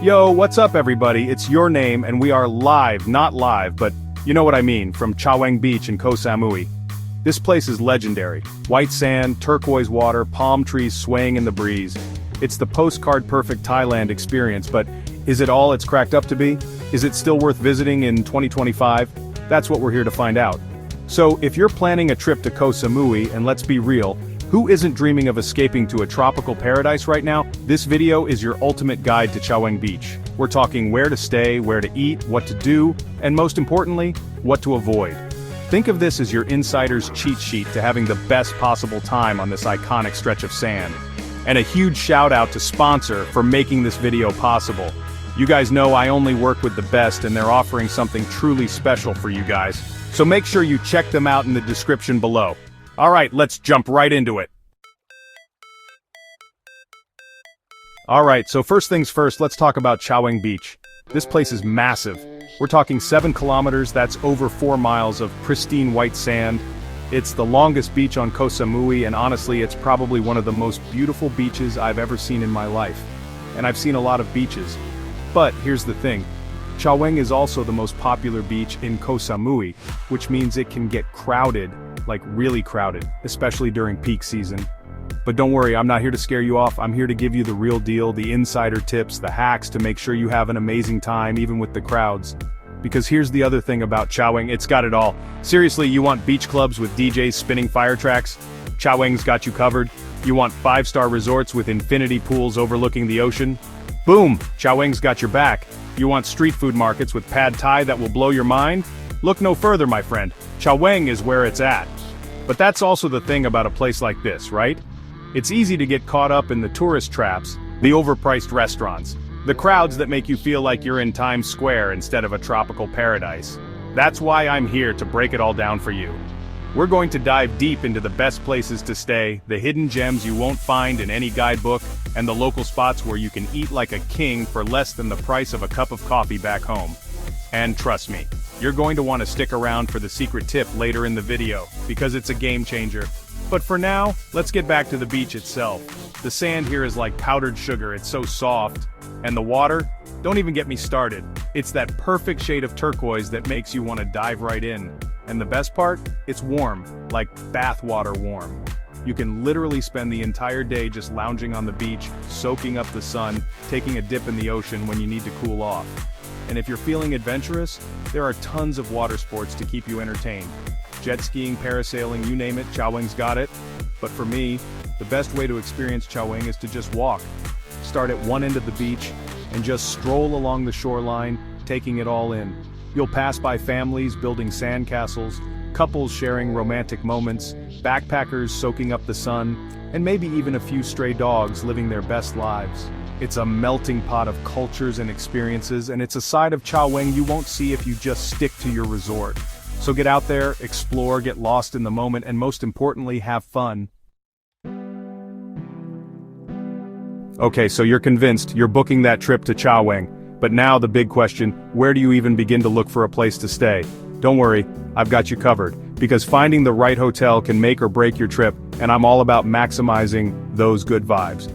Yo, what's up everybody? It's Your Name and we are live, not live, but you know what I mean, from Chaweng Beach in Koh Samui. This place is legendary. White sand, turquoise water, palm trees swaying in the breeze. It's the postcard perfect Thailand experience, but is it all it's cracked up to be? Is it still worth visiting in 2025? That's what we're here to find out. So, if you're planning a trip to Koh Samui, and let's be real, who isn't dreaming of escaping to a tropical paradise right now? This video is your ultimate guide to Chaweng Beach. We're talking where to stay, where to eat, what to do, and most importantly, what to avoid. Think of this as your insider's cheat sheet to having the best possible time on this iconic stretch of sand. And a huge shout out to Sponsor for making this video possible. You guys know I only work with the best and they're offering something truly special for you guys. So make sure you check them out in the description below. Alright, let's jump right into it. Alright, so first things first, let's talk about Chaweng Beach. This place is massive. We're talking 7 kilometers, that's over 4 miles of pristine white sand. It's the longest beach on Koh Samui, and honestly, it's probably one of the most beautiful beaches I've ever seen in my life. And I've seen a lot of beaches. But here's the thing. Chaweng is also the most popular beach in Koh Samui, which means it can get crowded, like really crowded, especially during peak season. But don't worry, I'm not here to scare you off. I'm here to give you the real deal, the insider tips, the hacks to make sure you have an amazing time even with the crowds. Because here's the other thing about Chaweng, it's got it all. Seriously, you want beach clubs with DJs spinning fire tracks? Chaweng's got you covered. You want 5-star resorts with infinity pools overlooking the ocean? Boom! Chaweng's got your back. You want street food markets with pad thai that will blow your mind? Look no further, my friend. Chaweng is where it's at. But that's also the thing about a place like this, right? It's easy to get caught up in the tourist traps, the overpriced restaurants, the crowds that make you feel like you're in Times Square instead of a tropical paradise. That's why I'm here to break it all down for you. We're going to dive deep into the best places to stay, the hidden gems you won't find in any guidebook, and the local spots where you can eat like a king for less than the price of a cup of coffee back home. And trust me, you're going to want to stick around for the secret tip later in the video, because it's a game changer. But for now, let's get back to the beach itself. The sand here is like powdered sugar, it's so soft. And the water? Don't even get me started. It's that perfect shade of turquoise that makes you want to dive right in. And the best part? It's warm, like bath water warm. You can literally spend the entire day just lounging on the beach, soaking up the sun, taking a dip in the ocean when you need to cool off. And if you're feeling adventurous, there are tons of water sports to keep you entertained. Jet skiing, parasailing, you name it, Chaweng's got it. But for me, the best way to experience Chaweng is to just walk. Start at one end of the beach, and just stroll along the shoreline, taking it all in. You'll pass by families building sandcastles, couples sharing romantic moments, backpackers soaking up the sun, and maybe even a few stray dogs living their best lives. It's a melting pot of cultures and experiences, and it's a side of Chaweng you won't see if you just stick to your resort. So get out there, explore, get lost in the moment, and most importantly, have fun. Okay, so you're convinced, you're booking that trip to Chaweng. But now the big question, where do you even begin to look for a place to stay? Don't worry, I've got you covered. Because finding the right hotel can make or break your trip, and I'm all about maximizing those good vibes.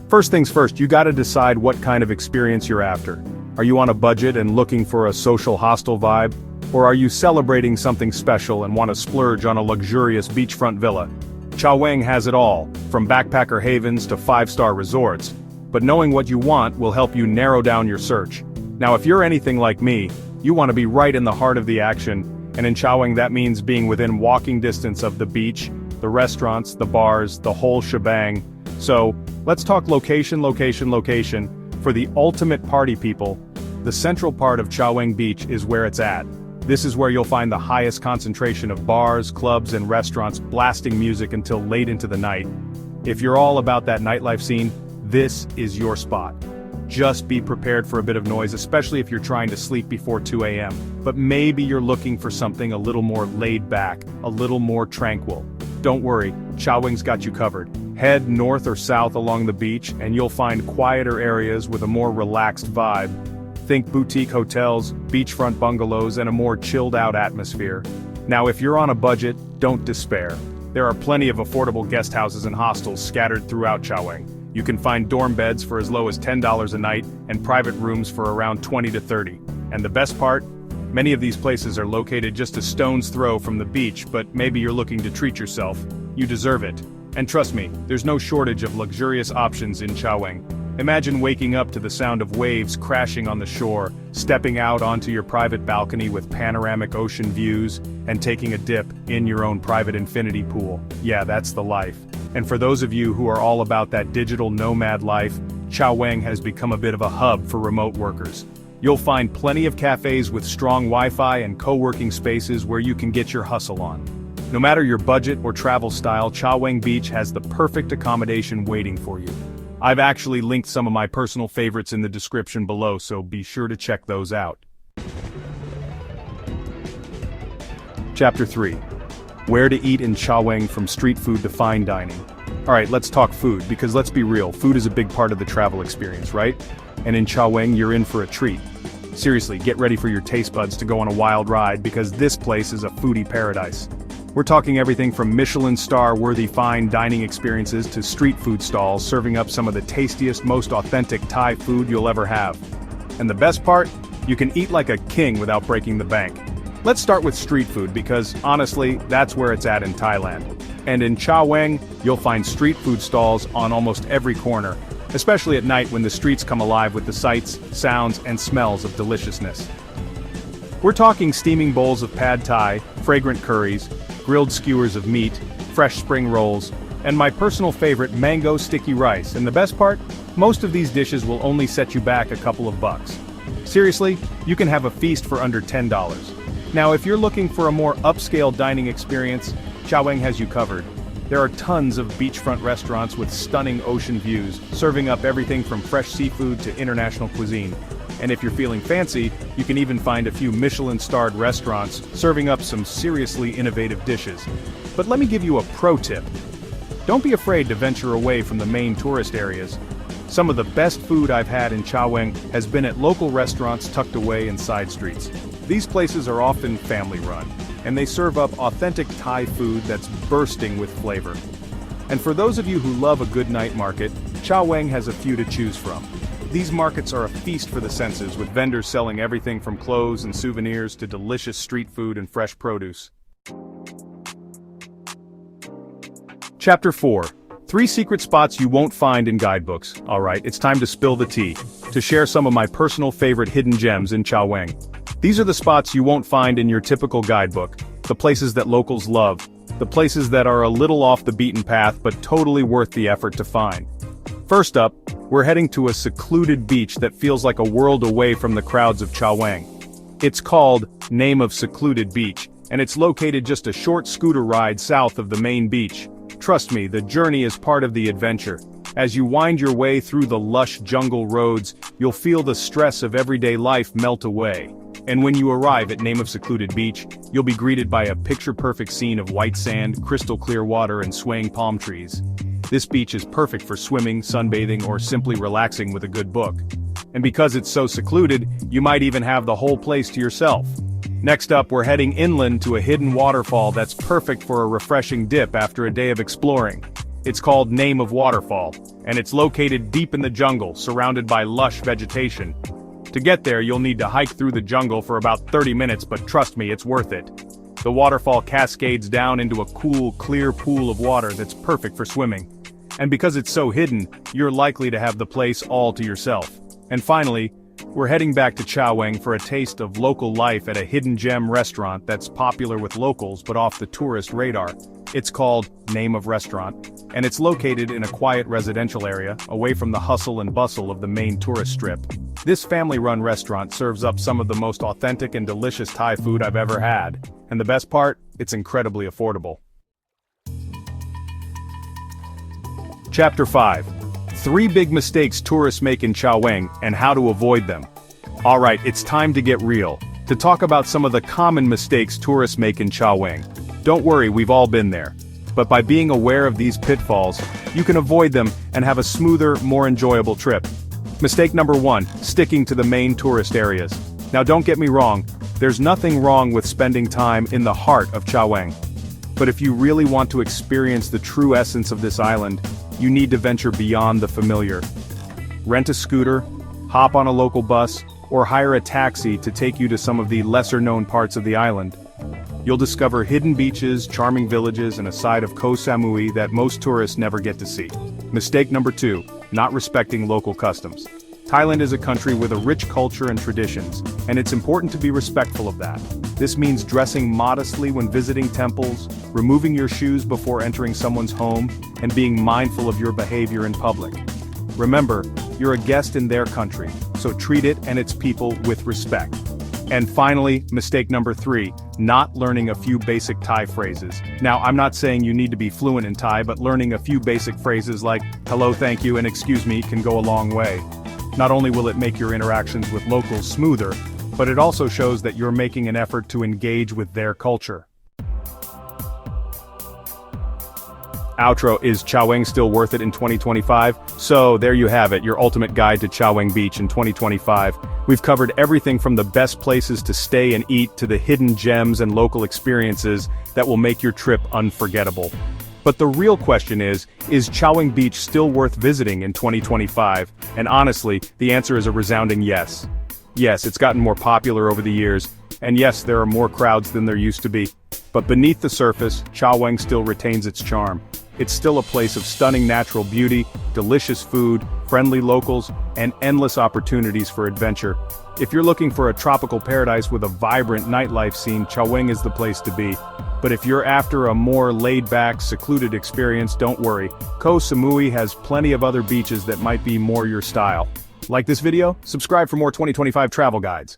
First things first, you gotta decide what kind of experience you're after. Are you on a budget and looking for a social hostel vibe? Or are you celebrating something special and want to splurge on a luxurious beachfront villa? Chaweng has it all, from backpacker havens to 5-star resorts. But knowing what you want will help you narrow down your search. Now if you're anything like me, you want to be right in the heart of the action, and in Chaweng that means being within walking distance of the beach, the restaurants, the bars, the whole shebang. So, let's talk location. For the ultimate party people, the central part of Chaweng Beach is where it's at. This is where you'll find the highest concentration of bars, clubs, and restaurants blasting music until late into the night. If you're all about that nightlife scene, this is your spot. Just be prepared for a bit of noise, especially if you're trying to sleep before 2 a.m. But maybe you're looking for something a little more laid back, a little more tranquil. Don't worry, Chaweng's got you covered. Head north or south along the beach and you'll find quieter areas with a more relaxed vibe. Think boutique hotels, beachfront bungalows, and a more chilled-out atmosphere. Now if you're on a budget, don't despair. There are plenty of affordable guest houses and hostels scattered throughout Chaweng. You can find dorm beds for as low as $10 a night and private rooms for around $20 to $30. And the best part? Many of these places are located just a stone's throw from the beach, but maybe you're looking to treat yourself. You deserve it. And trust me, there's no shortage of luxurious options in Chaweng. Imagine waking up to the sound of waves crashing on the shore, stepping out onto your private balcony with panoramic ocean views, and taking a dip in your own private infinity pool. Yeah, that's the life. And for those of you who are all about that digital nomad life, Chaweng has become a bit of a hub for remote workers. You'll find plenty of cafes with strong Wi-Fi and co-working spaces where you can get your hustle on. No matter your budget or travel style, Chaweng Beach has the perfect accommodation waiting for you. I've actually linked some of my personal favorites in the description below, so be sure to check those out. Chapter 3. Where to eat in Chaweng, from street food to fine dining. Alright, let's talk food, because let's be real, food is a big part of the travel experience, right? And in Chaweng, you're in for a treat. Seriously, get ready for your taste buds to go on a wild ride, because this place is a foodie paradise. We're talking everything from Michelin star-worthy fine dining experiences to street food stalls serving up some of the tastiest, most authentic Thai food you'll ever have. And the best part? You can eat like a king without breaking the bank. Let's start with street food because, honestly, that's where it's at in Thailand. And in Chaweng, you'll find street food stalls on almost every corner, especially at night when the streets come alive with the sights, sounds, and smells of deliciousness. We're talking steaming bowls of pad thai, fragrant curries, grilled skewers of meat, fresh spring rolls, and my personal favorite, mango sticky rice. And the best part? Most of these dishes will only set you back a couple of bucks. Seriously, you can have a feast for under $10. Now, if you're looking for a more upscale dining experience, Chaweng has you covered. There are tons of beachfront restaurants with stunning ocean views, serving up everything from fresh seafood to international cuisine. And if you're feeling fancy, you can even find a few Michelin-starred restaurants serving up some seriously innovative dishes. But let me give you a pro tip. Don't be afraid to venture away from the main tourist areas. Some of the best food I've had in Chaweng has been at local restaurants tucked away in side streets. These places are often family-run, and they serve up authentic Thai food that's bursting with flavor. And for those of you who love a good night market, Chaweng has a few to choose from. These markets are a feast for the senses, with vendors selling everything from clothes and souvenirs to delicious street food and fresh produce. Chapter 4. 3 secret spots you won't find in guidebooks. Alright, it's time to spill the tea, to share some of my personal favorite hidden gems in Chaweng. These are the spots you won't find in your typical guidebook, the places that locals love, the places that are a little off the beaten path but totally worth the effort to find. First up, we're heading to a secluded beach that feels like a world away from the crowds of Chaweng. It's called Name of Secluded Beach, and it's located just a short scooter ride south of the main beach. Trust me, the journey is part of the adventure. As you wind your way through the lush jungle roads, you'll feel the stress of everyday life melt away. And when you arrive at Name of Secluded Beach, you'll be greeted by a picture-perfect scene of white sand, crystal-clear water, and swaying palm trees. This beach is perfect for swimming, sunbathing, or simply relaxing with a good book. And because it's so secluded, you might even have the whole place to yourself. Next up, we're heading inland to a hidden waterfall that's perfect for a refreshing dip after a day of exploring. It's called Name of Waterfall, and it's located deep in the jungle, surrounded by lush vegetation. To get there, you'll need to hike through the jungle for about 30 minutes, but trust me, it's worth it. The waterfall cascades down into a cool, clear pool of water that's perfect for swimming. And because it's so hidden, you're likely to have the place all to yourself. And finally, we're heading back to Chaweng for a taste of local life at a hidden gem restaurant that's popular with locals but off the tourist radar. It's called Name of Restaurant, and it's located in a quiet residential area, away from the hustle and bustle of the main tourist strip. This family-run restaurant serves up some of the most authentic and delicious Thai food I've ever had. And the best part? It's incredibly affordable. Chapter 5. 3 big mistakes tourists make in Chaweng and how to avoid them. Alright, it's time to get real, to talk about some of the common mistakes tourists make in Chaweng. Don't worry, we've all been there. But by being aware of these pitfalls, you can avoid them and have a smoother, more enjoyable trip. Mistake number 1, sticking to the main tourist areas. Now don't get me wrong, there's nothing wrong with spending time in the heart of Chaweng. But if you really want to experience the true essence of this island, you need to venture beyond the familiar. Rent a scooter, hop on a local bus, or hire a taxi to take you to some of the lesser-known parts of the island. You'll discover hidden beaches, charming villages, and a side of Koh Samui that most tourists never get to see. Mistake number 2, not respecting local customs. Thailand is a country with a rich culture and traditions, and it's important to be respectful of that. This means dressing modestly when visiting temples, removing your shoes before entering someone's home, and being mindful of your behavior in public. Remember, you're a guest in their country, so treat it and its people with respect. And finally, mistake number 3, not learning a few basic Thai phrases. Now, I'm not saying you need to be fluent in Thai, but learning a few basic phrases like, hello, thank you, and excuse me can go a long way. Not only will it make your interactions with locals smoother, but it also shows that you're making an effort to engage with their culture. Outro: is Chaweng still worth it in 2025? So, there you have it, your ultimate guide to Chaweng Beach in 2025. We've covered everything from the best places to stay and eat to the hidden gems and local experiences that will make your trip unforgettable. But the real question is Chaweng Beach still worth visiting in 2025? And honestly, the answer is a resounding yes. Yes, it's gotten more popular over the years, and yes, there are more crowds than there used to be. But beneath the surface, Chaweng still retains its charm. It's still a place of stunning natural beauty, delicious food, friendly locals, and endless opportunities for adventure. If you're looking for a tropical paradise with a vibrant nightlife scene, Chaweng is the place to be. But if you're after a more laid-back, secluded experience, don't worry. Koh Samui has plenty of other beaches that might be more your style. Like this video? Subscribe for more 2025 travel guides.